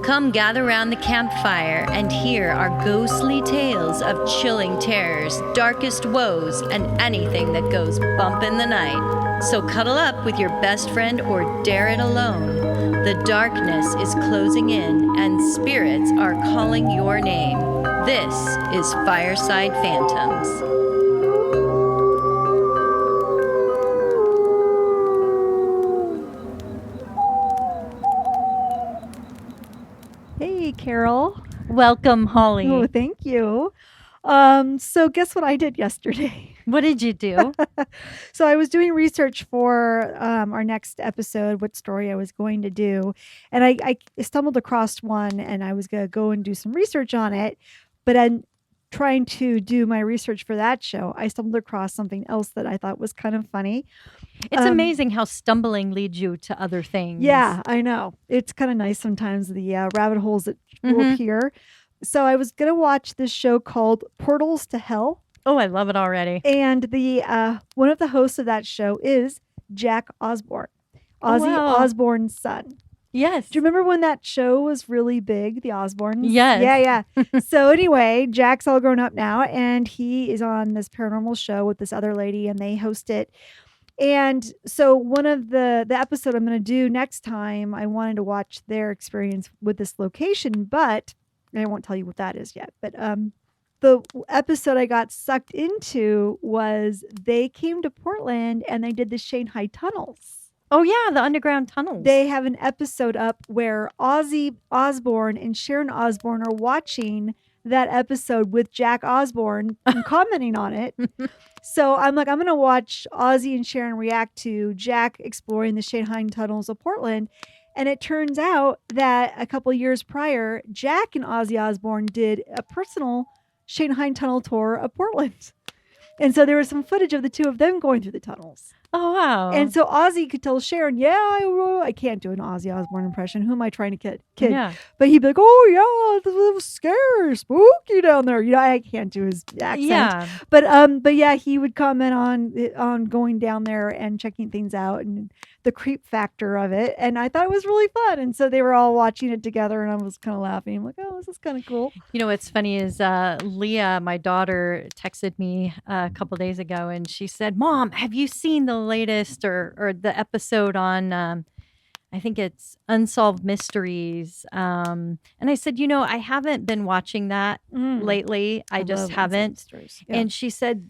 Come gather round the campfire and hear our ghostly tales of chilling terrors, darkest woes, and anything that goes bump in the night. So cuddle up with your best friend or dare it alone. The darkness is closing in and spirits are calling your name. This is Fireside Phantoms. Hey, Carol. Welcome, Holly. Oh, thank you. So guess what I did yesterday? What did you do? So I was doing research for our next episode, what story I was going to do. And I stumbled across one and I was going to go and do some research on it. But I'm trying to do my research for that show. I stumbled across something else that I thought was kind of funny. It's amazing how stumbling leads you to other things. Yeah, I know. It's kind of nice sometimes, the rabbit holes that will appear. So I was going to watch this show called Portals to Hell. Oh, I love it already. And the one of the hosts of that show is Jack Osborne, Ozzy Osbourne's son. Yes. Do you remember when that show was really big, the Osbournes? Yes. Yeah. So anyway, Jack's all grown up now, and he is on this paranormal show with this other lady, and they host it. And so one of the episode I'm going to do next time, I wanted to watch their experience with this location, but I won't tell you what that is yet. But the episode I got sucked into was they came to Portland and they did the Shanghai tunnels. Oh, yeah, the underground tunnels. They have an episode up where Ozzy Osbourne and Sharon Osbourne are watching that episode with Jack Osbourne and commenting on it. So I'm like, I'm going to watch Ozzy and Sharon react to Jack exploring the Shanghai tunnels of Portland. And it turns out that a couple of years prior, Jack and Ozzy Osbourne did a personal Shanghai tunnel tour of Portland. And so there was some footage of the two of them going through the tunnels. Oh, wow. And so Ozzy could tell Sharon, I can't do an Ozzy Osbourne impression. Who am I trying to kid? Yeah. But he'd be like, oh, yeah, it was scary, spooky down there. You know, I can't do his accent. Yeah. But yeah, he would comment on going down there and checking things out and the creep factor of it. And I thought it was really fun. And so they were all watching it together and I was kind of laughing. I'm like, oh, this is kind of cool. You know, what's funny is Leah, my daughter, texted me a couple days ago and she said, Mom, have you seen the latest or the episode on, I think it's Unsolved Mysteries. And I said, I haven't been watching that lately. I just haven't. Yeah. And she said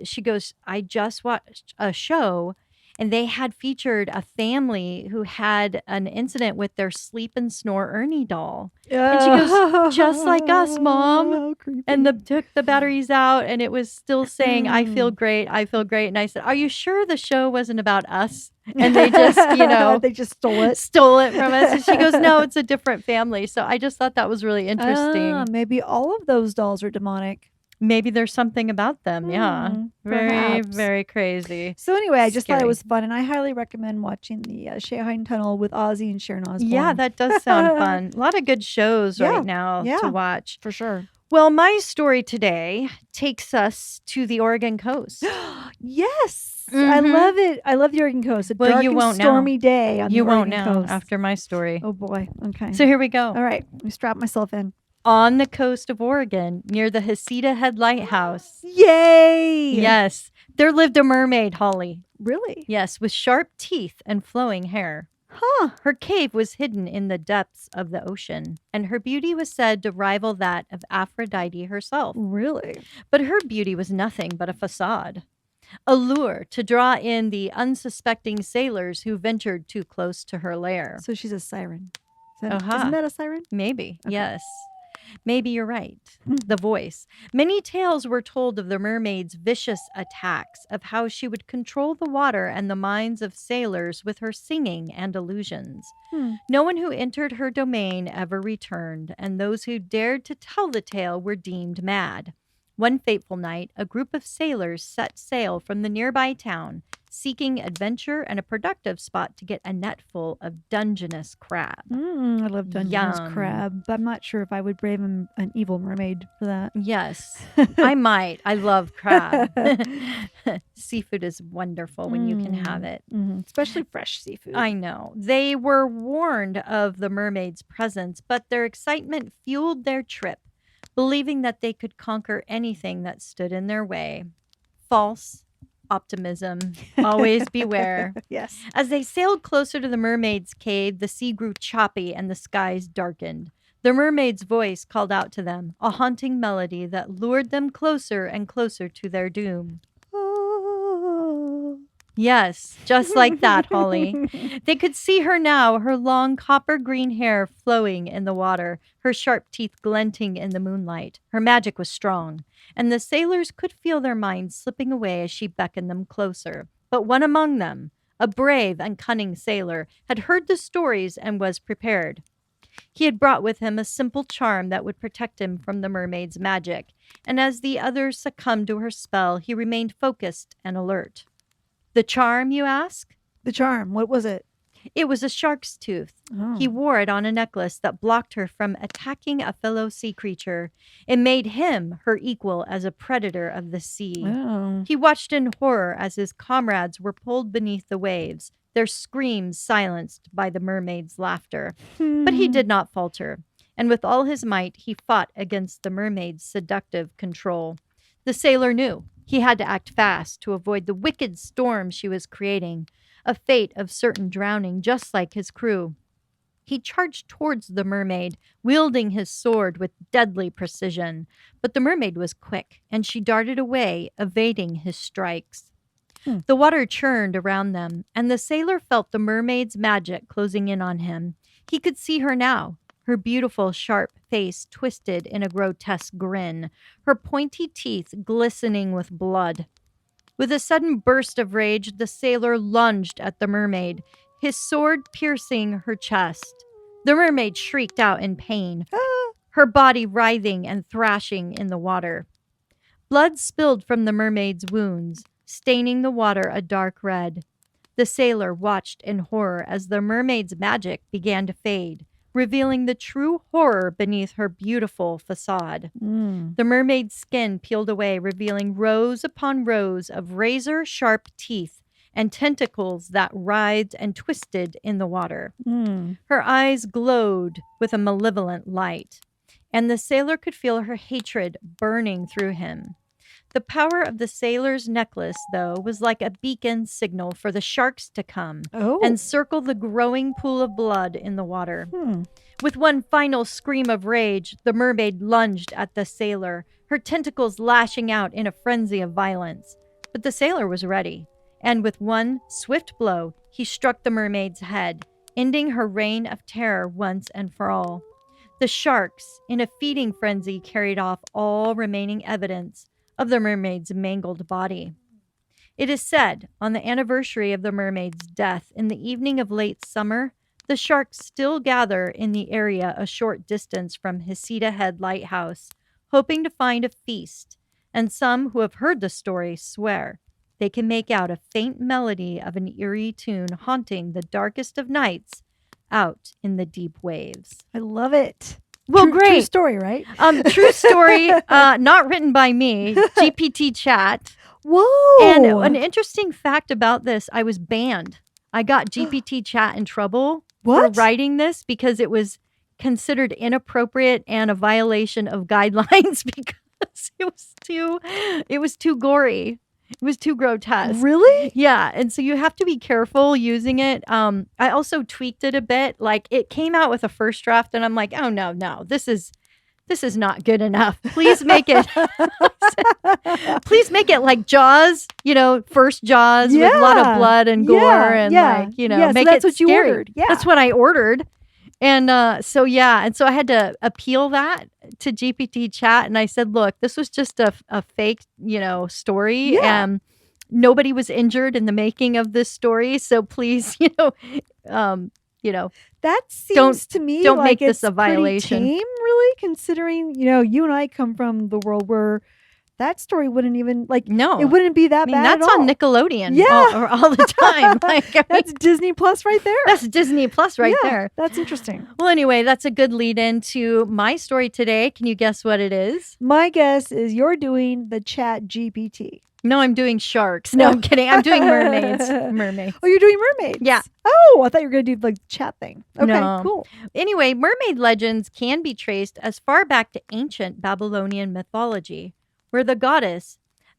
she goes, I just watched a show and they had featured a family who had an incident with their sleep and snore Ernie doll. And she goes, just like us, Mom. And took the batteries out and it was still saying, I feel great. I feel great. And I said, are you sure the show wasn't about us? And they just, they just stole it. Stole it from us. And she goes, no, it's a different family. So I just thought that was really interesting. Maybe all of those dolls are demonic. Maybe there's something about them. Yeah. Very, perhaps. very crazy. So anyway, I just thought it was fun. And I highly recommend watching the Shanghai Tunnel with Ozzy and Sharon Osbourne. Yeah, that does sound fun. A lot of good shows right now to watch. For sure. Well, my story today takes us to the Oregon coast. Yes. I love it. I love the Oregon coast. A dark and stormy day on the Oregon coast. You won't know after my story. Oh, boy. Okay. So here we go. All right. Let me strap myself in. On the coast of Oregon, near the Heceta Head Lighthouse. Yay! Yes. There lived a mermaid, Holly. Really? Yes, with sharp teeth and flowing hair. Huh. Her cave was hidden in the depths of the ocean, and her beauty was said to rival that of Aphrodite herself. Really? But her beauty was nothing but a facade. A lure to draw in the unsuspecting sailors who ventured too close to her lair. So she's a siren. Isn't that a siren? Maybe, yes. Maybe you're right. The voice. Many tales were told of the mermaid's vicious attacks, of how she would control the water and the minds of sailors with her singing and illusions. No one who entered her domain ever returned, and those who dared to tell the tale were deemed mad. One fateful night, a group of sailors set sail from the nearby town, seeking adventure and a productive spot to get a net full of Dungeness crab. I love Dungeness Yum. crab, but I'm not sure if I would brave an evil mermaid for that. Yes, I might. I love crab. Seafood is wonderful when you can have it. Especially fresh seafood. I know. They were warned of the mermaid's presence, but their excitement fueled their trip, believing that they could conquer anything that stood in their way. False optimism. Always beware. Yes. As they sailed closer to the mermaid's cave, the sea grew choppy and the skies darkened. The mermaid's voice called out to them, a haunting melody that lured them closer and closer to their doom. Oh. Yes, just like that, Holly. They could see her now, her long copper green hair flowing in the water, her sharp teeth glinting in the moonlight. Her magic was strong, and the sailors could feel their minds slipping away as she beckoned them closer. But one among them, a brave and cunning sailor, had heard the stories and was prepared. He had brought with him a simple charm that would protect him from the mermaid's magic, and as the others succumbed to her spell, he remained focused and alert. The charm, you ask? The charm. What was it? It was a shark's tooth. Oh. He wore it on a necklace that blocked her from attacking a fellow sea creature. It made him her equal as a predator of the sea. Oh. He watched in horror as his comrades were pulled beneath the waves, their screams silenced by the mermaid's laughter. But he did not falter, and with all his might, he fought against the mermaid's seductive control. The sailor knew he had to act fast to avoid the wicked storm she was creating, a fate of certain drowning, just like his crew. He charged towards the mermaid, wielding his sword with deadly precision. But the mermaid was quick, and she darted away, evading his strikes. The water churned around them, and the sailor felt the mermaid's magic closing in on him. He could see her now, her beautiful, sharp face twisted in a grotesque grin, her pointy teeth glistening with blood. With a sudden burst of rage, the sailor lunged at the mermaid, his sword piercing her chest. The mermaid shrieked out in pain, her body writhing and thrashing in the water. Blood spilled from the mermaid's wounds, staining the water a dark red. The sailor watched in horror as the mermaid's magic began to fade, revealing the true horror beneath her beautiful facade. The mermaid's skin peeled away, revealing rows upon rows of razor-sharp teeth and tentacles that writhed and twisted in the water. Her eyes glowed with a malevolent light, and the sailor could feel her hatred burning through him. The power of the sailor's necklace, though, was like a beacon signal for the sharks to come and circle the growing pool of blood in the water. With one final scream of rage, the mermaid lunged at the sailor, her tentacles lashing out in a frenzy of violence. But the sailor was ready, and with one swift blow, he struck the mermaid's head, ending her reign of terror once and for all. The sharks, in a feeding frenzy, carried off all remaining evidence of the mermaid's mangled body. It is said, on the anniversary of the mermaid's death in the evening of late summer, the sharks still gather in the area a short distance from Heceta Head Lighthouse, hoping to find a feast, and some who have heard the story swear they can make out a faint melody of an eerie tune haunting the darkest of nights out in the deep waves. I love it. Well, great. True story, right? True story, not written by me, GPT chat. Whoa. And an interesting fact about this, I was banned. I got GPT chat in trouble for writing this because it was considered inappropriate and a violation of guidelines because it was too gory. It was too grotesque. Really? Yeah. And so you have to be careful using it. I also tweaked it a bit. Like it came out with a first draft and I'm like, oh no, this is not good enough. Please make it like Jaws, first Jaws with a lot of blood and gore and make so it that's what scary. you ordered. Yeah. That's what I ordered. And so I had to appeal that to GPT chat. And I said, look, this was just a fake, story. Yeah. And nobody was injured in the making of this story. So please, that seems to me don't like make this it's a violation. pretty tame, really, considering, you and I come from the world where that story wouldn't even No. it wouldn't be that I mean, bad that's at all. on Nickelodeon Yeah. all the time. Like, I mean, That's Disney Plus right there. that's Disney Plus right Yeah, there. That's interesting. Well, anyway, that's a good lead into my story today. Can you guess what it is? My guess is you're doing the Chat GPT. No, I'm doing sharks. No, I'm kidding. I'm doing mermaids. Oh, you're doing mermaids? Yeah. Oh, I thought you were going to do like the chat thing. Okay, No. cool. Anyway, mermaid legends can be traced as far back to ancient Babylonian mythology, where the goddess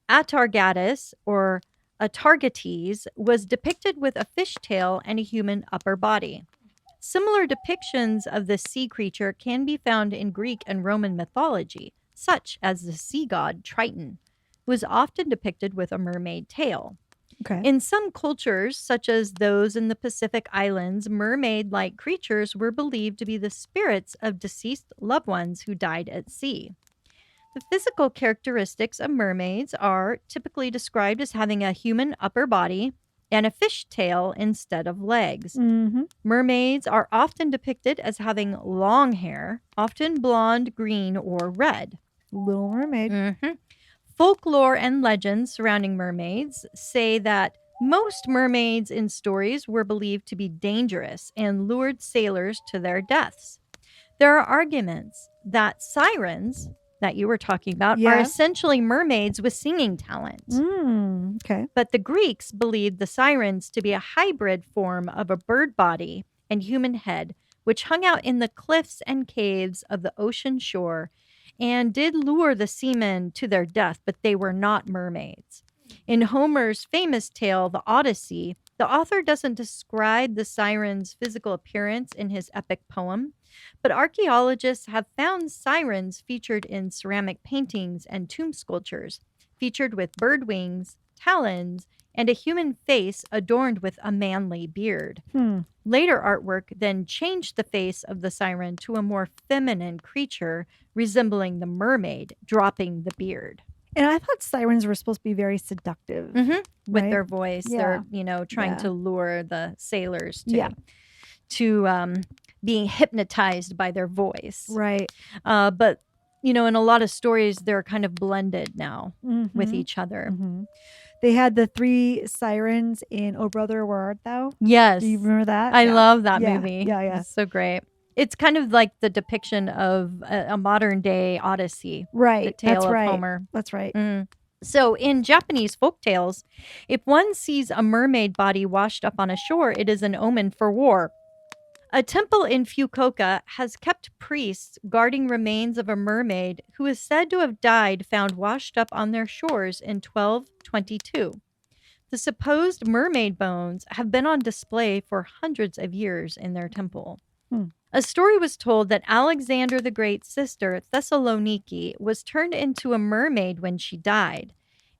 Atargatis or Atargates was depicted with a fish tail and a human upper body. Similar depictions of the sea creature can be found in Greek and Roman mythology, such as the sea god Triton, who is often depicted with a mermaid tail. Okay. In some cultures, such as those in the Pacific Islands, mermaid like creatures were believed to be the spirits of deceased loved ones who died at sea. The physical characteristics of mermaids are typically described as having a human upper body and a fish tail instead of legs. Mm-hmm. Mermaids are often depicted as having long hair, often blonde, green, or red. Little Mermaid. Mhm. Folklore and legends surrounding mermaids say that most mermaids in stories were believed to be dangerous and lured sailors to their deaths. There are arguments that sirens, that you were talking about, are Yeah. essentially mermaids with singing talent. Okay. But the Greeks believed the sirens to be a hybrid form of a bird body and human head, which hung out in the cliffs and caves of the ocean shore and did lure the seamen to their death, but they were not mermaids. In Homer's famous tale, The Odyssey, the author doesn't describe the sirens' physical appearance in his epic poem, but archaeologists have found sirens featured in ceramic paintings and tomb sculptures, featured with bird wings, talons, and a human face adorned with a manly beard. Later artwork then changed the face of the siren to a more feminine creature resembling the mermaid, dropping the beard. And I thought sirens were supposed to be very seductive. With Right? their voice, Yeah. they're, trying Yeah. to lure the sailors Yeah. to being hypnotized by their voice. Right. But, in a lot of stories, they're kind of blended now with Mhm. each other. Mhm. They had the 3 sirens in Oh Brother, Where Art Thou? Yes. Do you remember that? I Yeah. love that Yeah. movie. Yeah. It's so great. It's kind of like the depiction of a modern day Odyssey, the Right. tale That's of right. Homer. That's right. So in Japanese folktales, if one sees a mermaid body washed up on a shore, it is an omen for war. A temple in Fukuoka has kept priests guarding remains of a mermaid who is said to have died found washed up on their shores in 1222. The supposed mermaid bones have been on display for hundreds of years in their temple. A story was told that Alexander the Great's sister, Thessaloniki, was turned into a mermaid when she died.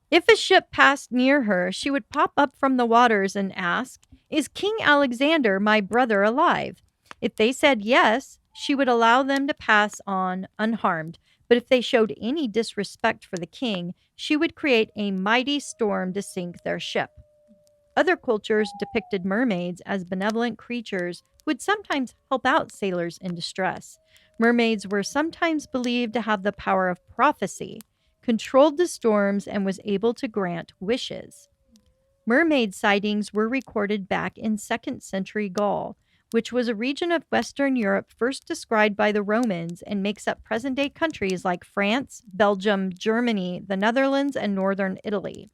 If a ship passed near her, she would pop up from the waters and ask, "Is King Alexander, my brother, alive?" If they said yes, she would allow them to pass on unharmed. But if they showed any disrespect for the king, she would create a mighty storm to sink their ship. Other cultures depicted mermaids as benevolent creatures who would sometimes help out sailors in distress. Mermaids were sometimes believed to have the power of prophecy, controlled the storms, and was able to grant wishes. Mermaid sightings were recorded back in 2nd century Gaul, which was a region of Western Europe first described by the Romans and makes up present-day countries like France, Belgium, Germany, the Netherlands, and northern Italy.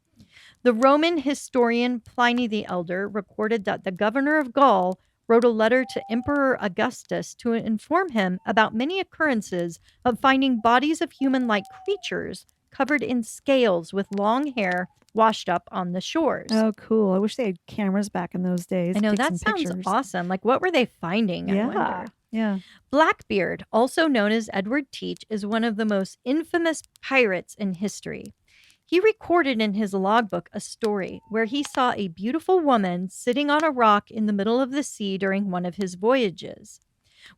The Roman historian Pliny the Elder recorded that the governor of Gaul wrote a letter to Emperor Augustus to inform him about many occurrences of finding bodies of human-like creatures covered in scales with long hair washed up on the shores. Oh, cool. I wish they had cameras back in those days. I know, Take that some sounds pictures. awesome. Like, what were they finding? I wonder. Yeah. Blackbeard, also known as Edward Teach, is one of the most infamous pirates in history. He recorded in his logbook a story where he saw a beautiful woman sitting on a rock in the middle of the sea during one of his voyages.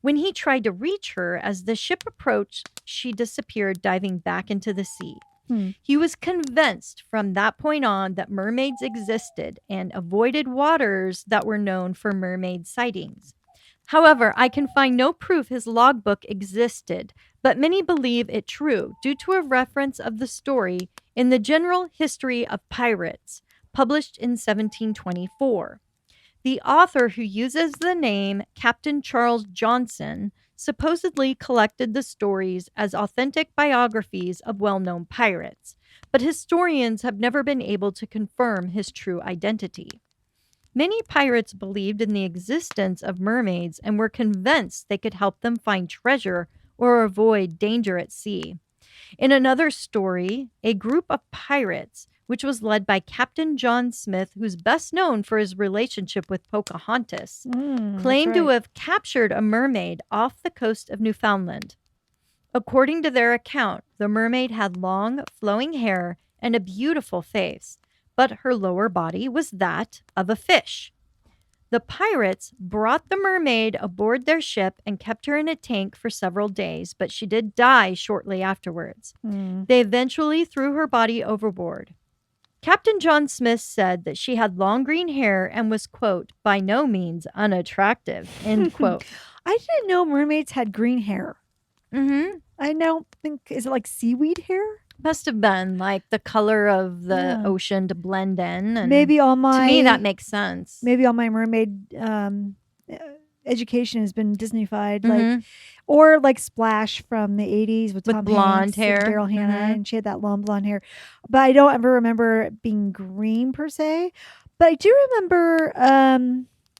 When he tried to reach her, as the ship approached, she disappeared, diving back into the sea. He was convinced from that point on that mermaids existed and avoided waters that were known for mermaid sightings. However, I can find no proof his logbook existed, but many believe it true due to a reference of the story in the General History of Pirates, published in 1724. The author, who uses the name Captain Charles Johnson, supposedly collected the stories as authentic biographies of well known pirates, but historians have never been able to confirm his true identity. Many pirates believed in the existence of mermaids and were convinced they could help them find treasure or avoid danger at sea. In another story, a group of pirates, which was led by Captain John Smith, who's best known for his relationship with Pocahontas, claimed to have captured a mermaid off the coast of Newfoundland. According to their account, the mermaid had long, flowing hair and a beautiful face, but her lower body was that of a fish. The pirates brought the mermaid aboard their ship and kept her in a tank for several days, but she did die shortly afterwards. They eventually threw her body overboard. Captain John Smith said that she had long green hair and was, quote, by no means unattractive, end quote. I didn't know mermaids had green hair. Mm-hmm. I don't think, is it like seaweed hair? Must have been like the color of the ocean to blend in. And maybe all my, to me, that makes sense. Maybe all my mermaid education has been Disneyfied, like, or like Splash from the 80s with Tom blonde Hanks hair, and Daryl Hannah, and she had that long blonde hair. But I don't ever remember it being green per se. But I do remember,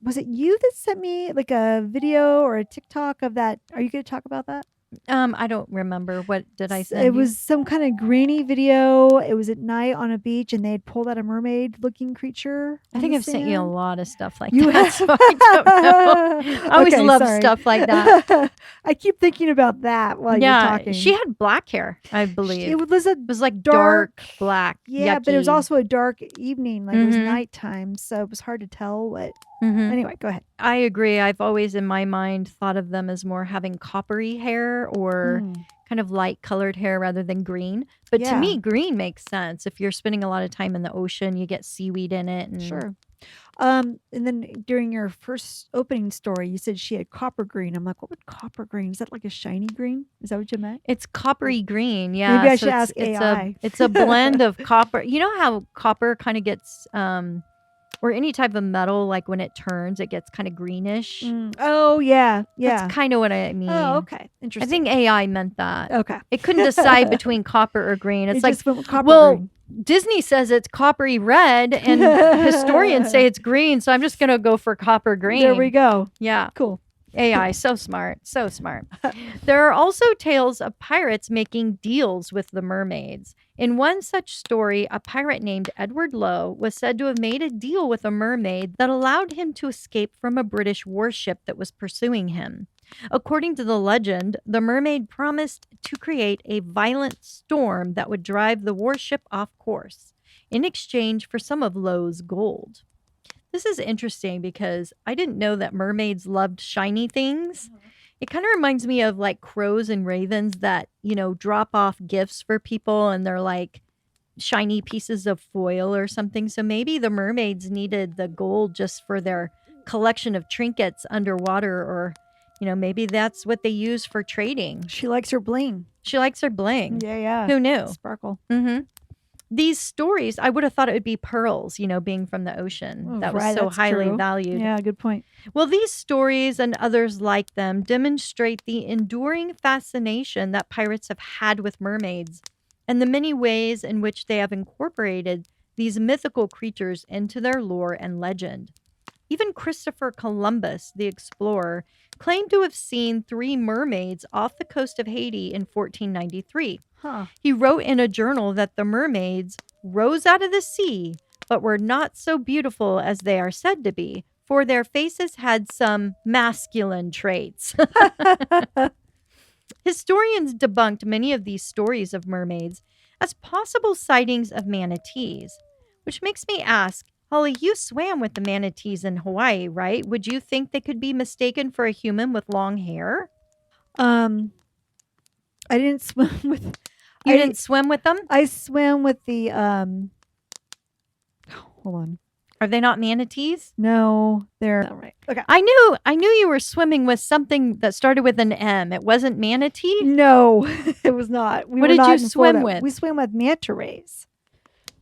was it you that sent me like a video or a TikTok of that? Are you going to talk about that? I don't remember. What did I send It you? was some kind of grainy video. It was at night on a beach, and they had pulled out a mermaid-looking creature. I think I've sent you a lot of stuff like You that, so I don't know. I always love stuff like that. I keep thinking about that while you're talking. She had black hair, I believe. It was like dark black. Yeah, yucky. but it was also a dark evening. Like it was nighttime, so it was hard to tell what. Anyway, go ahead. I agree. I've always, in my mind, thought of them as more having coppery hair or kind of light colored hair rather than green. But to me, green makes sense. If you're spending a lot of time in the ocean, you get seaweed in it. And sure. And then during your first opening story, you said she had copper green. I'm like, what would copper green? Is that like a shiny green? Is that what you meant? It's coppery green. Yeah. Maybe I should ask AI. It's a blend of copper. You know how copper kind of gets, or any type of metal, like when it turns, it gets kind of greenish. Oh, yeah. Yeah. That's kind of what I mean. Oh, okay. Interesting. I think AI meant that. Okay. It couldn't decide between copper or green. It's it like, just went with copper green. Disney says it's coppery red, and historians say it's green, so I'm just going to go for copper green. There we go. Yeah. Cool. AI, so smart. So smart. There are also tales of pirates making deals with the mermaids. In one such story, a pirate named Edward Lowe was said to have made a deal with a mermaid that allowed him to escape from a British warship that was pursuing him. According to the legend, the mermaid promised to create a violent storm that would drive the warship off course in exchange for some of Lowe's gold. This is interesting because I didn't know that mermaids loved shiny things. It kind of reminds me of like crows and ravens that, drop off gifts for people and they're like shiny pieces of foil or something. So maybe the mermaids needed the gold just for their collection of trinkets underwater, or, maybe that's what they use for trading. She likes her bling. Yeah. Who knew? Sparkle. These stories, I would have thought it would be pearls, being from the ocean. That was so highly valued. Yeah, good point. Well, these stories and others like them demonstrate the enduring fascination that pirates have had with mermaids and the many ways in which they have incorporated these mythical creatures into their lore and legend. Even Christopher Columbus, the explorer, claimed to have seen 3 mermaids off the coast of Haiti in 1493. He wrote in a journal that the mermaids rose out of the sea, but were not so beautiful as they are said to be, for their faces had some masculine traits. Historians debunked many of these stories of mermaids as possible sightings of manatees, which makes me ask, Holly, you swam with the manatees in Hawaii, right? Would you think they could be mistaken for a human with long hair? I didn't swim with. You didn't swim with them? I swam with the. Hold on. Are they not manatees? No, they're not right. Okay. I knew you were swimming with something that started with an M. It wasn't manatee? No, it was not. We What were did not you in swim Florida. with? We swam with manta rays.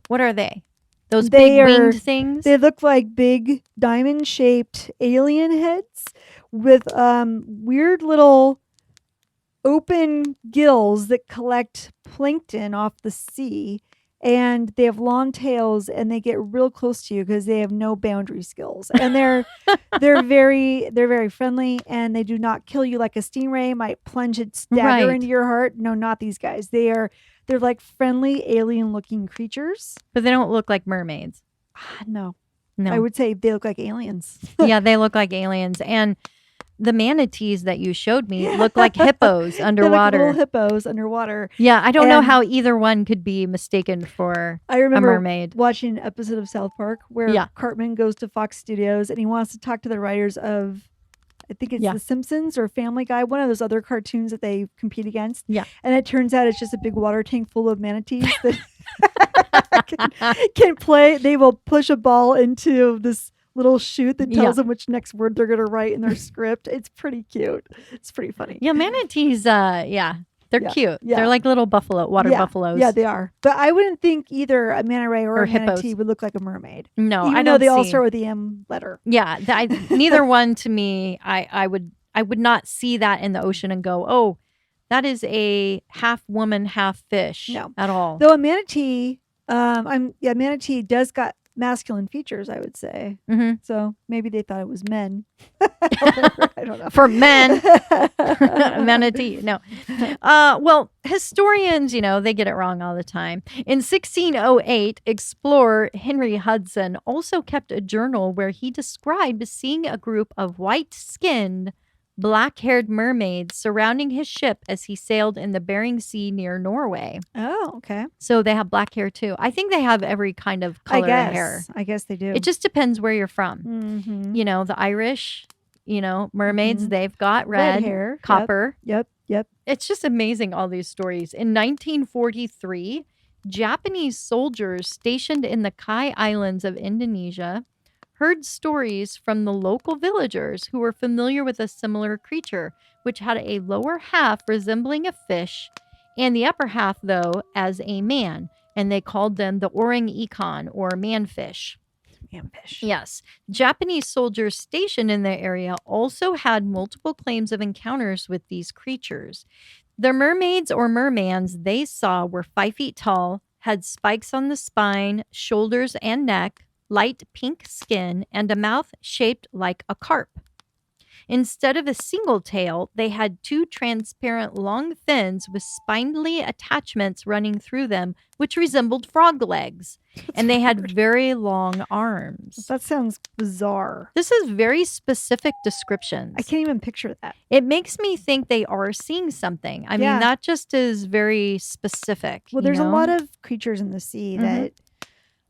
What are they? Those They big are- winged things? They look like big diamond-shaped alien heads with weird little open gills that collect plankton off the sea, and they have long tails, and they get real close to you because they have no boundary skills, and they're very friendly, and they do not kill you like a stingray might plunge its dagger Right. into your heart. No, not these guys. They're like friendly alien looking creatures. But they don't look like mermaids. No, No. I would say they look like aliens. Yeah, they look like aliens. And the manatees that you showed me look like hippos They're like underwater. little hippos underwater. Yeah, I don't know And- how either one could be mistaken for I a remember mermaid. watching an episode of South Park where Yeah. Cartman goes to Fox Studios and he wants to talk to the writers of, I think it's Yeah. The Simpsons or Family Guy, one of those other cartoons that they compete against. Yeah. And it turns out it's just a big water tank full of manatees that can play. They will push a ball into this little chute that tells them which next word they're going to write in their script. It's pretty cute. It's pretty funny. Yeah, manatees, they're Yeah, cute. yeah. They're like little water buffaloes. Yeah, they are. But I wouldn't think either a manta ray or a hippos. manatee would look like a mermaid. No, Even I though don't they all see. start with the M letter. Yeah, neither one to me. I would not see that in the ocean and go, oh, that is a half woman, half fish. No. At all. Though a manatee, manatee does got masculine features, I would say. hmm So maybe they thought it was men. I don't know. For men, manatee. No. Well, historians, they get it wrong all the time. In 1608, explorer Henry Hudson also kept a journal where he described seeing a group of white-skinned, black-haired mermaids surrounding his ship as he sailed in the Bering Sea near Norway. Oh, okay. So they have black hair too. I think they have every kind of color of hair. I guess they do. It just depends where you're from. Mhm. The Irish, mermaids, Mhm. they've got red, hair. Yep, copper. Yep. It's just amazing, all these stories. In 1943, Japanese soldiers stationed in the Kai Islands of Indonesia heard stories from the local villagers who were familiar with a similar creature, which had a lower half resembling a fish and the upper half, though, as a man. And they called them the orang ikan, or manfish. Manfish. Yes. Japanese soldiers stationed in the area also had multiple claims of encounters with these creatures. The mermaids or mermans they saw were 5 feet tall, had spikes on the spine, shoulders, and neck, light pink skin, and a mouth shaped like a carp. Instead of a single tail, they had 2 transparent long fins with spindly attachments running through them, which resembled frog legs. And they had very long arms. That sounds bizarre. This is very specific descriptions. I can't even picture that. It makes me think they are seeing something. I Yeah. mean, that just is very specific. Well, there's a lot of creatures in the sea Mhm. that,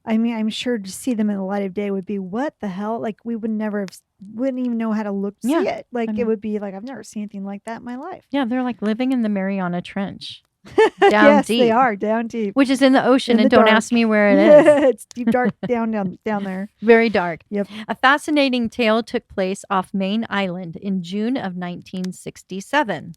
I mean, I'm sure to see them in the light of day would be, what the hell? Like, we would never have, wouldn't even know how to look, see Yeah, it. Like, I it mean- would be like, I've never seen anything like that in my life. Yeah, they're like living in the Mariana Trench, down Yes, deep. they are down deep. which is in the ocean. In the And don't dark. ask me where it is. It's deep, dark, down there. Very dark. Yep. A fascinating tale took place off Main Island in June of 1967.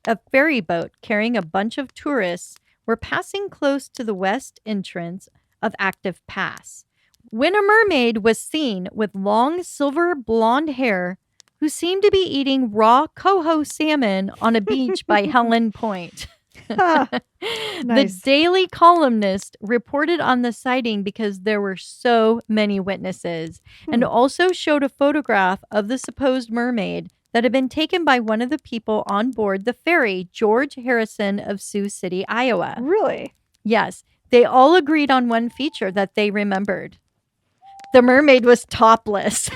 A ferry boat carrying a bunch of tourists were passing close to the west entrance of Active Pass when a mermaid was seen with long silver blonde hair who seemed to be eating raw coho salmon on a beach by Helen Point. Ah, nice. The Daily Columnist reported on the sighting because there were so many witnesses and also showed a photograph of the supposed mermaid that had been taken by one of the people on board the ferry, George Harrison of Sioux City, Iowa. Really? Yes, they all agreed on one feature that they remembered. The mermaid was topless.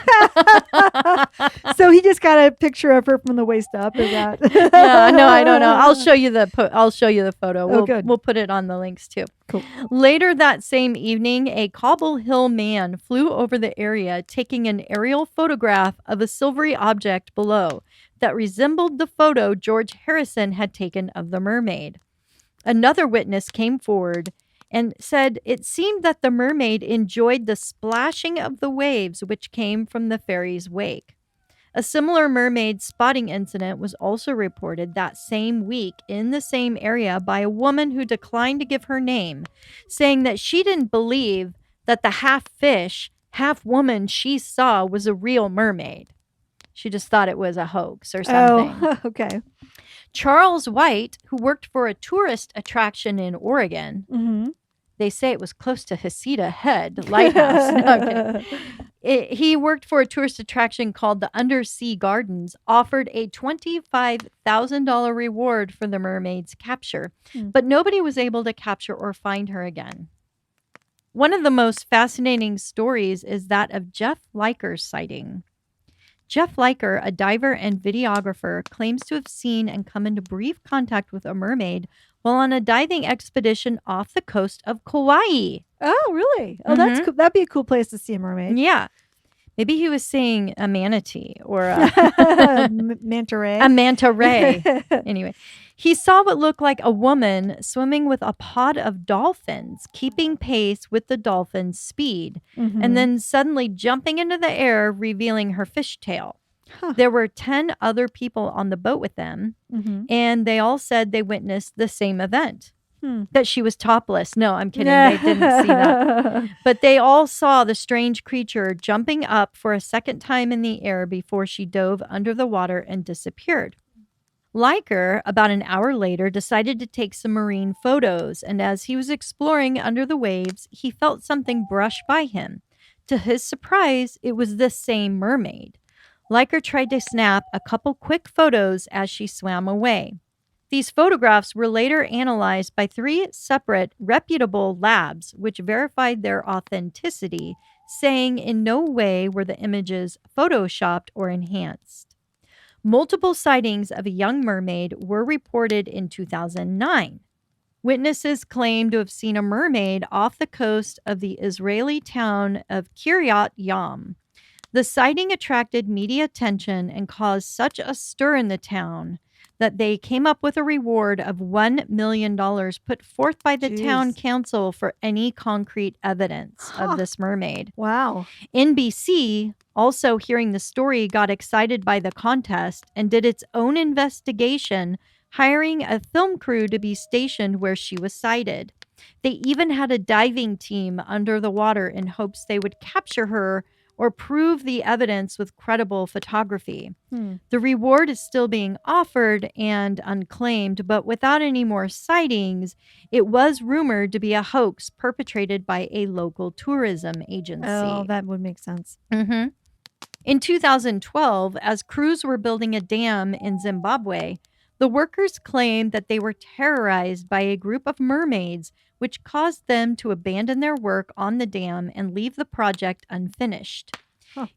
So he just got a picture of her from the waist up. Is that? Yeah, no, I don't know. I'll show you the photo. Oh, good. We'll put it on the links too. Cool. Later that same evening, a Cobble Hill man flew over the area, taking an aerial photograph of a silvery object below that resembled the photo George Harrison had taken of the mermaid. Another witness came forward and said it seemed that the mermaid enjoyed the splashing of the waves which came from the ferry's wake. A similar mermaid spotting incident was also reported that same week in the same area by a woman who declined to give her name, saying that she didn't believe that the half fish, half woman she saw was a real mermaid. She just thought it was a hoax or something. Oh, okay. Charles White, who worked for a tourist attraction in Oregon, Mm-hmm. they say it was close to Heceta Head Lighthouse. No, I'm kidding. He worked for a tourist attraction called the Undersea Gardens, offered a $25,000 reward for the mermaid's capture, but nobody was able to capture or find her again. One of the most fascinating stories is that of Jeff Liker's sighting. Jeff Liker, a diver and videographer, claims to have seen and come into brief contact with a mermaid while on a diving expedition off the coast of Kauai. Oh, really? Oh, that's cool. That'd be a cool place to see a mermaid. Yeah. Maybe he was seeing a manatee or a manta ray. A manta ray. Anyway, he saw what looked like a woman swimming with a pod of dolphins, keeping pace with the dolphins' speed, and then suddenly jumping into the air, revealing her fishtail. Huh. There were 10 other people on the boat with them, and they all said they witnessed the same event. That she was topless. No, I'm kidding. They didn't see that. But they all saw the strange creature jumping up for a second time in the air before she dove under the water and disappeared. Liker, about an hour later, decided to take some marine photos, and as he was exploring under the waves, he felt something brush by him. To his surprise, it was the same mermaid. Liker tried to snap a couple quick photos as she swam away. These photographs were later analyzed by 3 separate reputable labs, which verified their authenticity, saying in no way were the images photoshopped or enhanced. Multiple sightings of a young mermaid were reported in 2009. Witnesses claimed to have seen a mermaid off the coast of the Israeli town of Kiryat Yam. The sighting attracted media attention and caused such a stir in the town that they came up with a reward of $1 million put forth by the town council for any concrete evidence of this mermaid. Wow. NBC, also hearing the story, got excited by the contest and did its own investigation, hiring a film crew to be stationed where she was sighted. They even had a diving team under the water in hopes they would capture her or prove the evidence with credible photography. The reward is still being offered and unclaimed, but without any more sightings, it was rumored to be a hoax perpetrated by a local tourism agency. Oh, that would make sense. In 2012, as crews were building a dam in Zimbabwe, the workers claimed that they were terrorized by a group of mermaids, which caused them to abandon their work on the dam and leave the project unfinished.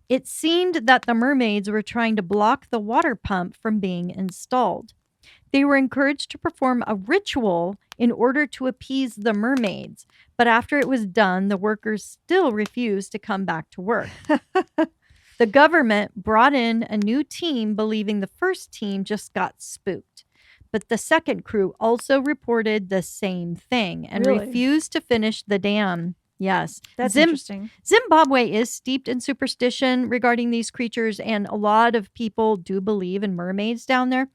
It seemed that the mermaids were trying to block the water pump from being installed. They were encouraged to perform a ritual in order to appease the mermaids, but after it was done, the workers still refused to come back to work. The government brought in a new team, believing the first team just got spooked. But the second crew also reported the same thing and refused to finish the dam. Yes. That's interesting. Zimbabwe is steeped in superstition regarding these creatures, and a lot of people do believe in mermaids down there.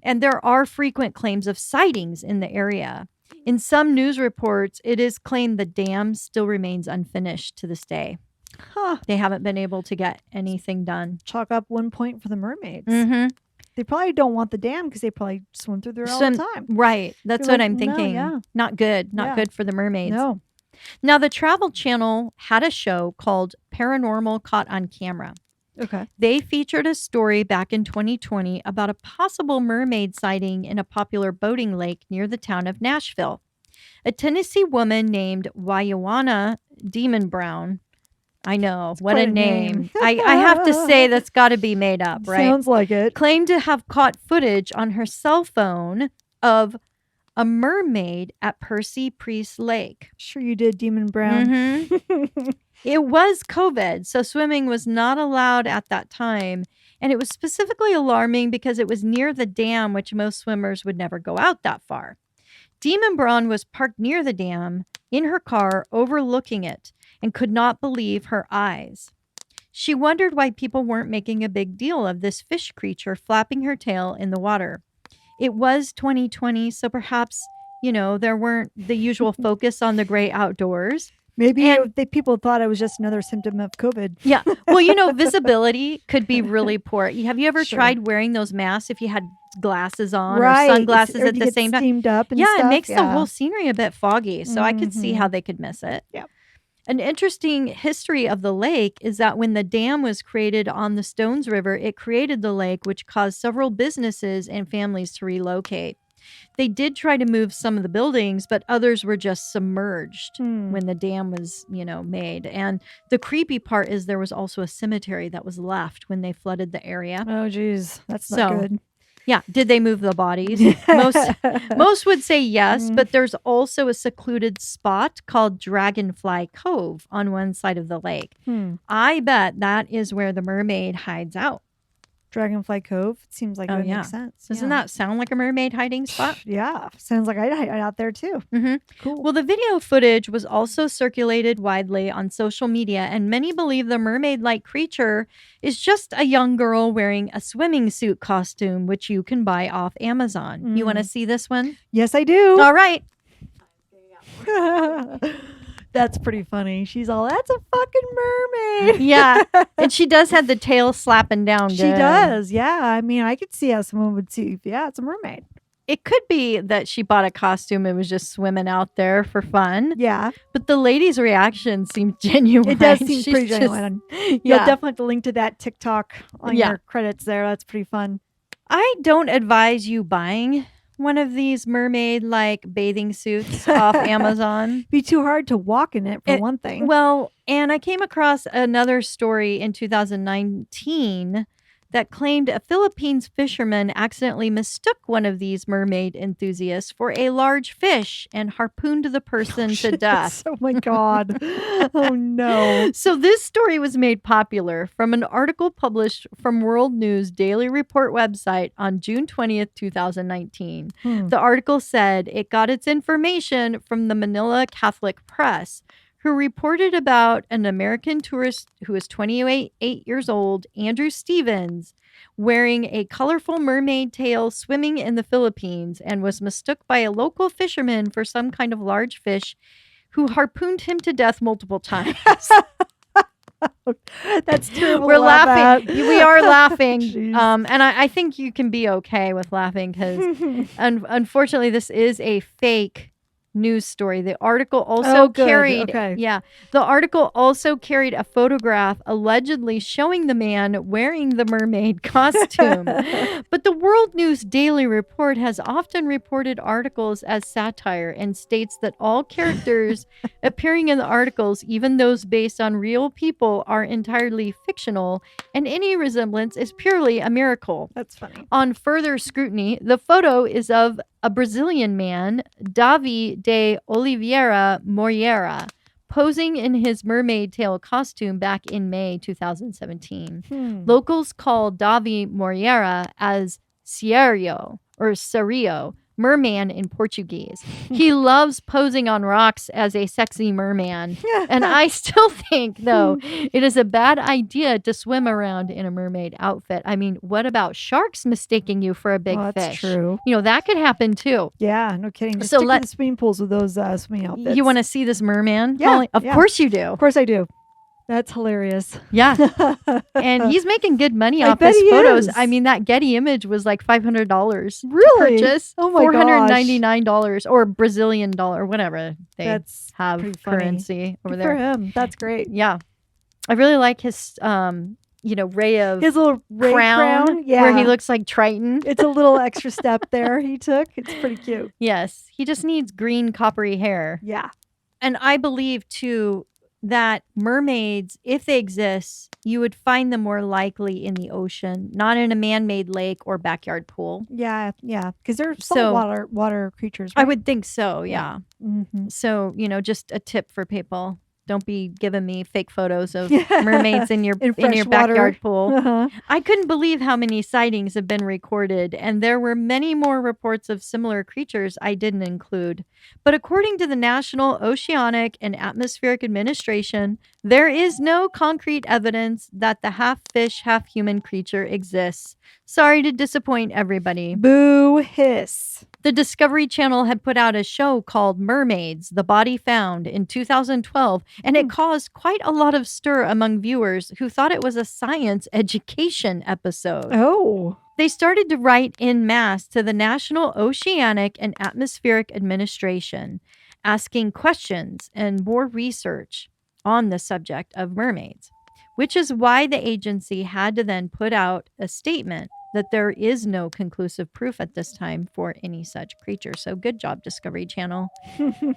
And there are frequent claims of sightings in the area. In some news reports, it is claimed the dam still remains unfinished to this day. They haven't been able to get anything done. Chalk up 1 point for the mermaids. They probably don't want the dam because they probably swim through there all the time. Right. That's what I'm thinking. Not good. Not good for the mermaids. No. Now, the Travel Channel had a show called Paranormal Caught on Camera. Okay. They featured a story back in 2020 about a possible mermaid sighting in a popular boating lake near the town of Nashville. A Tennessee woman named Wyawana Demon Brown. I know. What a name. I have to say that's got to be made up, right? Sounds like it. Claimed to have caught footage on her cell phone of a mermaid at Percy Priest Lake. Sure you did, Demon Brown. It was COVID, so swimming was not allowed at that time. And it was specifically alarming because it was near the dam, which most swimmers would never go out that far. Demon Braun was parked near the dam in her car overlooking it and could not believe her eyes. She wondered why people weren't making a big deal of this fish creature flapping her tail in the water. It was 2020, so perhaps, there weren't the usual focus on the great outdoors. Maybe And- people thought it was just another symptom of COVID. Yeah. Well, visibility could be really poor. Have you ever Sure. tried wearing those masks if you had glasses on Right. or sunglasses Or at you the get same time? steamed up and Yeah, stuff. it makes the Yeah. whole scenery a bit foggy. So I could see how they could miss it. Yep. An interesting history of the lake is that when the dam was created on the Stones River, it created the lake, which caused several businesses and families to relocate. They did try to move some of the buildings, but others were just submerged when the dam was, made. And the creepy part is there was also a cemetery that was left when they flooded the area. Oh, geez. That's So, not good. Yeah. Did they move the bodies? Most would say yes, but there's also a secluded spot called Dragonfly Cove on one side of the lake. I bet that is where the mermaid hides out. Dragonfly Cove. It seems like it would make sense. Doesn't that sound like a mermaid hiding spot? Yeah. Sounds like I'd hide out there too. Mm-hmm. Cool. Well, the video footage was also circulated widely on social media, and many believe the mermaid-like creature is just a young girl wearing a swimming suit costume, which you can buy off Amazon. You want to see this one? Yes, I do. All right. That's pretty funny. She's all, that's a fucking mermaid. Yeah. And she does have the tail slapping down good. She does. Yeah. I mean, I could see how someone would see. Yeah, it's a mermaid. It could be that she bought a costume and was just swimming out there for fun. Yeah. But the lady's reaction seemed genuine. It does seem She's pretty just- genuine. Yeah. You'll definitely have to link to that TikTok on Yeah. your credits there. That's pretty fun. I don't advise you buying one of these mermaid-like bathing suits off Amazon. Be too hard to walk in it for one thing. Well, and I came across another story in 2019 that claimed a Philippines fisherman accidentally mistook one of these mermaid enthusiasts for a large fish and harpooned the person to death. Oh my God. Oh no. So this story was made popular from an article published from World News Daily Report website on June 20th, 2019. The article said it got its information from the Manila Catholic Press, who reported about an American tourist who was 28 years old, Andrew Stevens, wearing a colorful mermaid tail swimming in the Philippines and was mistook by a local fisherman for some kind of large fish who harpooned him to death multiple times. That's terrible. We're to laugh laughing. at. We are laughing. Jeez. And I think you can be okay with laughing because unfortunately this is a fake news story. The article also good. carried Okay. the article also carried a photograph allegedly showing the man wearing the mermaid costume. But the World News Daily Report has often reported articles as satire and states that all characters appearing in the articles, even those based on real people, are entirely fictional, and any resemblance is purely a miracle. That's funny. On further scrutiny, the photo is of a Brazilian man, Davi de Oliveira Moreira, posing in his mermaid tail costume back in May 2017. Locals call Davi Moreira as Serio or Serio, merman in Portuguese. He loves posing on rocks as a sexy merman. And I still think, though, it is a bad idea to swim around in a mermaid outfit. I mean, what about sharks mistaking you for a big fish? That's true. That could happen too. Yeah, no kidding. Just So stick let- to the swimming pools with those swimming outfits. You want to see this merman? Yeah, Holly? Of yeah. course you do. Of course I do. That's hilarious. Yeah. And he's making good money I off bet his he photos. is. I mean, that Getty image was like $500 Really? to purchase. Oh my gosh. $499 or Brazilian dollar, whatever they That's have pretty funny. currency over Good there. for him. That's great. Yeah. I really like his ray of His little ray crown. Yeah. where he looks like Triton. It's a little extra step there he took. It's pretty cute. Yes. He just needs green coppery hair. Yeah. And I believe too that mermaids, if they exist, you would find them more likely in the ocean, not in a man-made lake or backyard pool. Yeah. Yeah. Because they're So- water creatures. I Right? would think so, yeah. Mhm. So, just a tip for people. Don't be giving me fake photos of mermaids in your fresh backyard water. pool. Uh-huh. I couldn't believe how many sightings have been recorded, and there were many more reports of similar creatures I didn't include. But according to the National Oceanic and Atmospheric Administration, there is no concrete evidence that the half fish, half human creature exists. Sorry to disappoint everybody. Boo hiss. The Discovery Channel had put out a show called Mermaids, The Body Found in 2012, and it caused quite a lot of stir among viewers who thought it was a science education episode. Oh. They started to write en masse to the National Oceanic and Atmospheric Administration, asking questions and more research on the subject of mermaids, which is why the agency had to then put out a statement that there is no conclusive proof at this time for any such creature. So good job, Discovery Channel.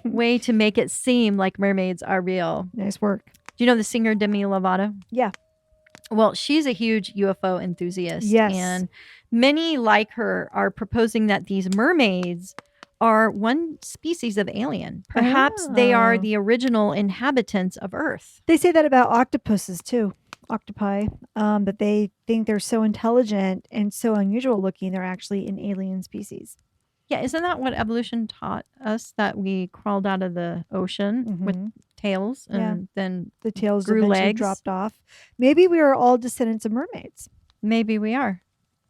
Way to make it seem like mermaids are real. Nice work. Do you know the singer Demi Lovato? Yeah. Well, she's a huge UFO enthusiast. Yes. And many like her are proposing that these mermaids are one species of alien. Perhaps they are Oh. the original inhabitants of Earth. They say that about octopuses too. Octopi, that they think they're so intelligent and so unusual looking, they're actually an alien species. Yeah, isn't that what evolution taught us? That we crawled out of the ocean with tails and then The tails grew eventually legs. dropped off. Maybe we are all descendants of mermaids. Maybe we are.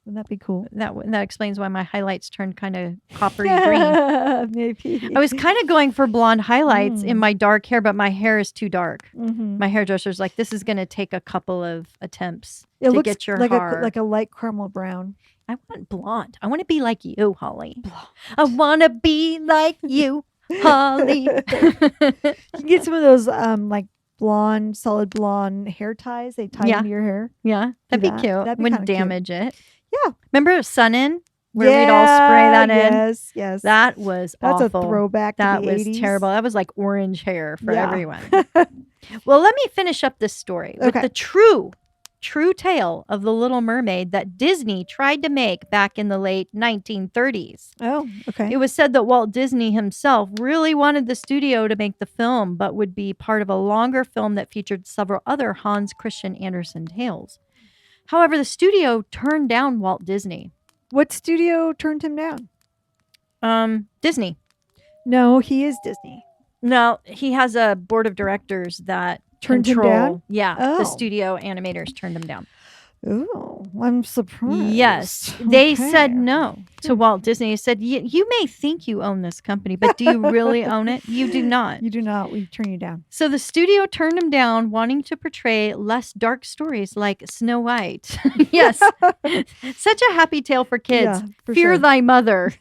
Wouldn't that be cool? That explains why my highlights turned kind of coppery green. Maybe. I was kind of going for blonde highlights in my dark hair, but my hair is too dark. Mhm. My hairdresser's like, this is going to take a couple of attempts It to looks get your like hair. like a light caramel brown. I want blonde. I want to be like you, Holly. I want to be like you, Holly. You can get some of those like blonde, solid blonde hair ties. They tie Yeah. into your hair. Yeah, that'd be that. cute. That'd be Wouldn't kinda cute. damage it. Yeah. Remember Sun In? Where we'd all spray that in? Yes, yes. That was That's awful. a throwback to That the was 80s. terrible. That was like orange hair for Yeah. everyone. Well, let me finish up this story with Okay. the true tale of the Little Mermaid that Disney tried to make back in the late 1930s. Oh, okay. It was said that Walt Disney himself really wanted the studio to make the film, but would be part of a longer film that featured several other Hans Christian Andersen tales. However, the studio turned down Walt Disney. What studio turned him down? Disney. No, he is Disney. No, he has a board of directors that Turned him control. down? Yeah, Oh. the studio animators turned him down. Oh, I'm surprised. Yes, they said Okay. no to Walt Disney. They said, you may think you own this company, but do you really own it? You do not. You do not. We turn you down. So the studio turned him down, wanting to portray less dark stories like Snow White. Yes, such a happy tale for kids. Yeah, for Fear sure. thy mother.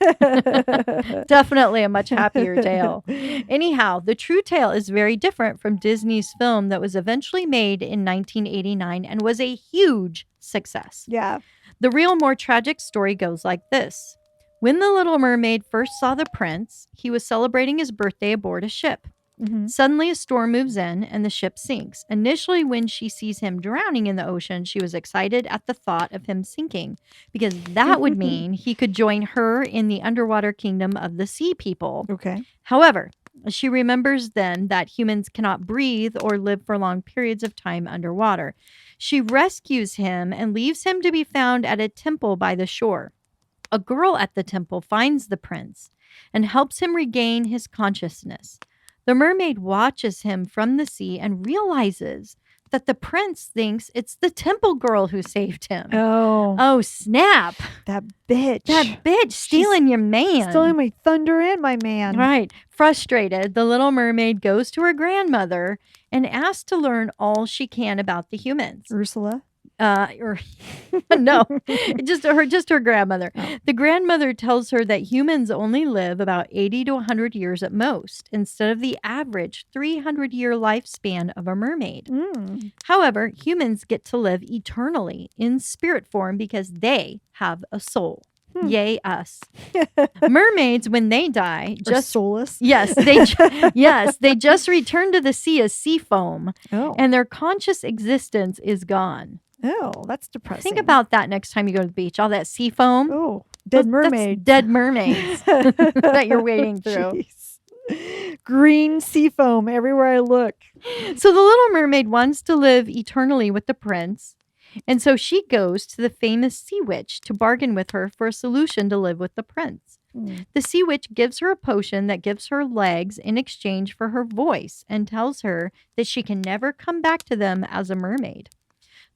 Definitely a much happier tale. Anyhow, the true tale is very different from Disney's film that was eventually made in 1989 and was a huge success. Yeah. The real, more tragic story goes like this. When the Little Mermaid first saw the prince, he was celebrating his birthday aboard a ship. Mhm. Suddenly, a storm moves in and the ship sinks. Initially, when she sees him drowning in the ocean, she was excited at the thought of him sinking because that would mean he could join her in the underwater kingdom of the sea people. Okay. However, she remembers then that humans cannot breathe or live for long periods of time underwater. She rescues him and leaves him to be found at a temple by the shore. A girl at the temple finds the prince and helps him regain his consciousness. The mermaid watches him from the sea and realizes that the prince thinks it's the temple girl who saved him. Oh, Oh, snap. that bitch. That bitch stealing your man. Stealing my thunder and my man. Right. Frustrated, the Little Mermaid goes to her grandmother and asks to learn all she can about the humans. Ursula. Or no, just her grandmother. Oh. The grandmother tells her that humans only live about 80 to 100 years at most, instead of the average 300-year lifespan of a mermaid. Mm. However, humans get to live eternally in spirit form because they have a soul. Yay, us. Mermaids, when they die, Or just soulless. yes, they just return to the sea as sea foam, Oh. and their conscious existence is gone. Oh, that's depressing. Think about that next time you go to the beach. All that sea foam. Oh, dead That's mermaid. dead mermaids that you're wading through. Jeez. green sea foam everywhere I look. So the little mermaid wants to live eternally with the prince. And so she goes to the famous sea witch to bargain with her for a solution to live with the prince. The sea witch gives her a potion that gives her legs in exchange for her voice and tells her that she can never come back to them as a mermaid.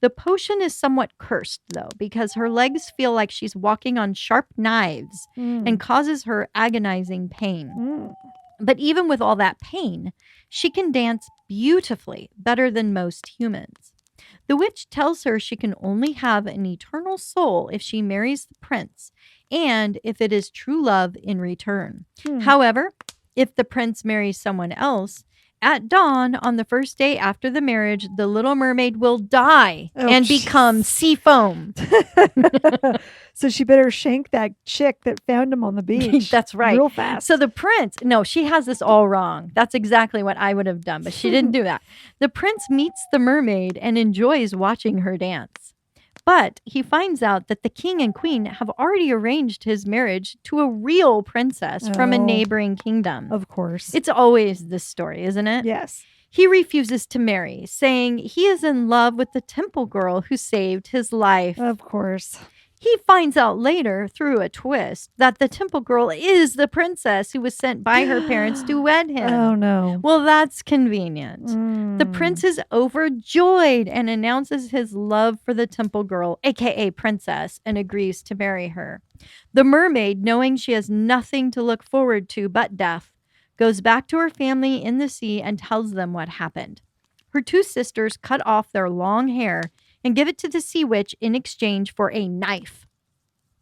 The potion is somewhat cursed, though, because her legs feel like she's walking on sharp knives and causes her agonizing pain. But even with all that pain, she can dance beautifully, better than most humans. The witch tells her she can only have an eternal soul if she marries the prince and if it is true love in return. However, if the prince marries someone else, at dawn on the first day after the marriage, the little mermaid will die and become sea foam. So she better shank that chick that found him on the beach. That's right. Real fast. So the prince, no, she has this all wrong. That's exactly what I would have done, but she didn't do that. The prince meets the mermaid and enjoys watching her dance. But he finds out that the king and queen have already arranged his marriage to a real princess from a neighboring kingdom. Of course. It's always this story, isn't it? Yes. He refuses to marry, saying he is in love with the temple girl who saved his life. Of course. He finds out later, through a twist, that the temple girl is the princess who was sent by her parents to wed him. Oh, no. Well, that's convenient. The prince is overjoyed and announces his love for the temple girl, aka princess, and agrees to marry her. The mermaid, knowing she has nothing to look forward to but death, goes back to her family in the sea and tells them what happened. Her two sisters cut off their long hair and give it to the sea witch in exchange for a knife.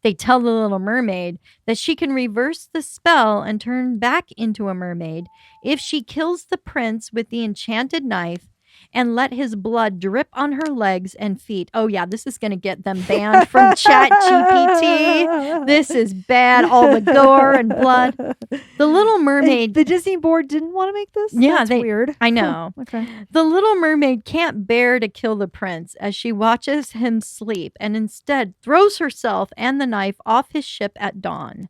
They tell the little mermaid that she can reverse the spell and turn back into a mermaid if she kills the prince with the enchanted knife and let his blood drip on her legs and feet. Oh yeah, this is going to get them banned from ChatGPT. This is bad. All the gore and blood. The Little Mermaid. The Disney board didn't want to make this? Yeah, That's weird. I know. Okay. The Little Mermaid can't bear to kill the prince as she watches him sleep and instead throws herself and the knife off his ship at dawn.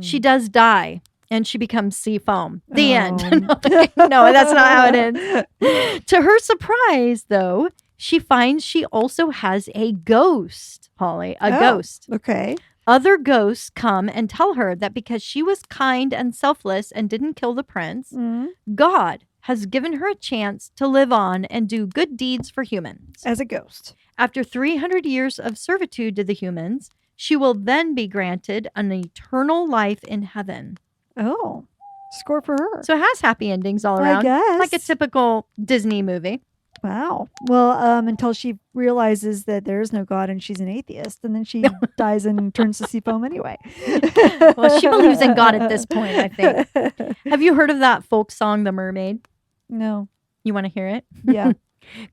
She does die. And she becomes sea foam. The end. No, that's not how it ends. To her surprise, though, she finds she also has a ghost, Holly. A ghost. Okay. Other ghosts come and tell her that because she was kind and selfless and didn't kill the prince, God has given her a chance to live on and do good deeds for humans. As a ghost. After 300 years of servitude to the humans, she will then be granted an eternal life in heaven. Oh, score for her. So it has happy endings all around. I guess. Like a typical Disney movie. Wow. Well, until she realizes that there is no God and she's an atheist, and then she dies and turns to sea foam anyway. Well, she believes in God at this point, I think. Have you heard of that folk song, The Mermaid? No. You want to hear it? Yeah.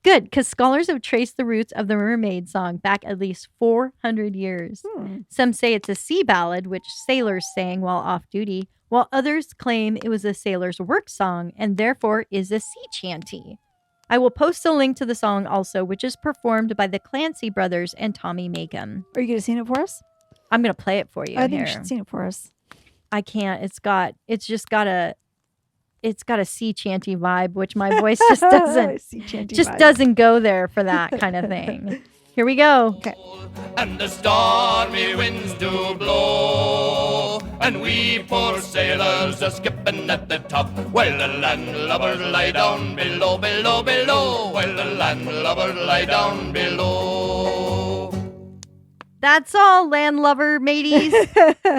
Good, because scholars have traced the roots of the mermaid song back at least 400 years. Some say it's a sea ballad, which sailors sang while off duty, while others claim it was a sailor's work song and therefore is a sea chanty. I will post a link to the song also, which is performed by the Clancy brothers and Tommy Makem. Are you going to sing it for us? I'm going to play it for you. I think you should sing it for us. I can't. It's got a sea chanty vibe, which my voice just doesn't go there for that kind of thing. Here we go. Okay. And the stormy winds do blow, and we poor sailors are skipping at the top, while the landlubbers lie down below, below, below, while the landlubbers lie down below. That's all, landlubber mateys.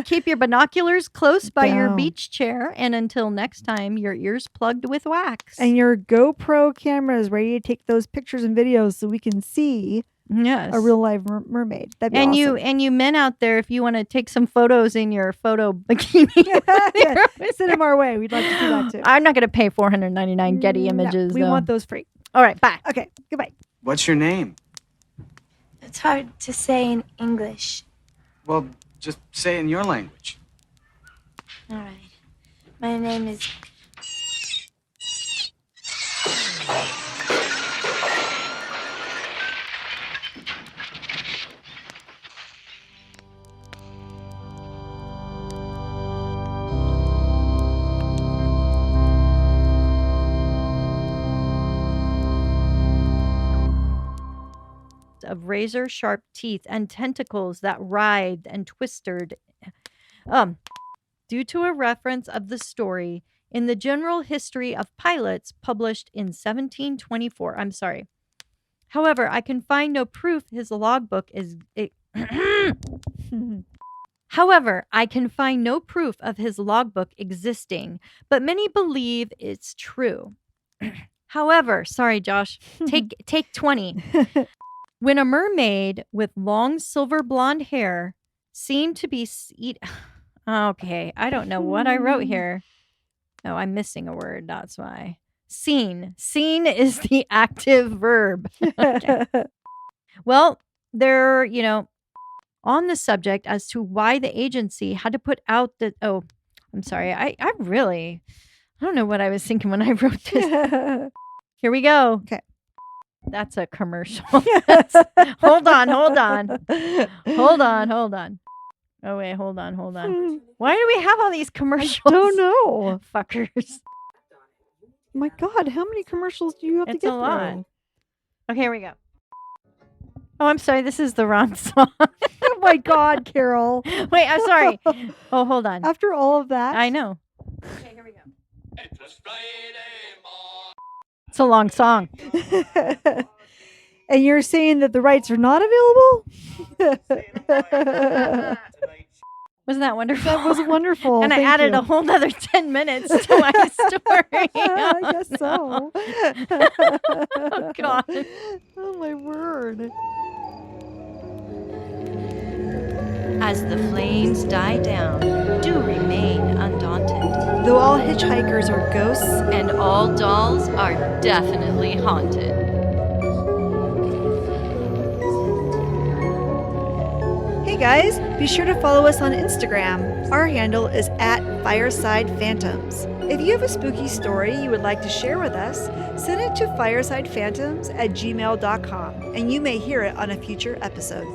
Keep your binoculars close by your beach chair, and until next time, your ears plugged with wax. And your GoPro camera is ready to take those pictures and videos so we can see a real live mermaid. That'd be awesome. And you men out there, if you want to take some photos in your photo bikini, send them our way. We'd like to see that too. I'm not going to pay $499 Getty images. We want those free. All right, bye. Okay, goodbye. What's your name? It's hard to say in English. Well, just say it in your language. All right. My name is... of razor-sharp teeth and tentacles that writhed and twisted. Due to a reference of the story in the General History of Pilots published in 1724. I'm sorry. However, I can find no proof his logbook is... However, I can find no proof of his logbook existing, but many believe it's true. However, sorry, Josh, take 20. When a mermaid with long silver blonde hair seemed to be okay, I don't know what I wrote here. Oh, I'm missing a word. That's why. Seen. Seen is the active verb. Okay. Well, they're, on the subject as to why the agency had to put out the... Oh, I'm sorry. I don't know what I was thinking when I wrote this. Here we go. Okay. That's a commercial. Hold on. Oh, wait, hold on. Why do we have all these commercials? I don't know. Fuckers. My God, how many commercials do you have to It's get a lot. through? Okay, here we go. Oh, I'm sorry. This is the wrong song. Oh my God, Carol. Wait, I'm sorry. Oh, hold on. After all of that. I know. Okay, here we go. It was Friday morning. It's a long song. And you're saying that the rights are not available? Wasn't that wonderful? That was wonderful. And I Thank added you. a whole nother 10 minutes to my story. I guess so. Oh, God. Oh, my word. As the flames die down, do remain undaunted. Though all hitchhikers are ghosts, And all dolls are definitely haunted. hey guys, be sure to follow us on Instagram. Our handle is @FiresidePhantoms. If you have a spooky story you would like to share with us, send it to firesidephantoms@gmail.com and you may hear it on a future episode.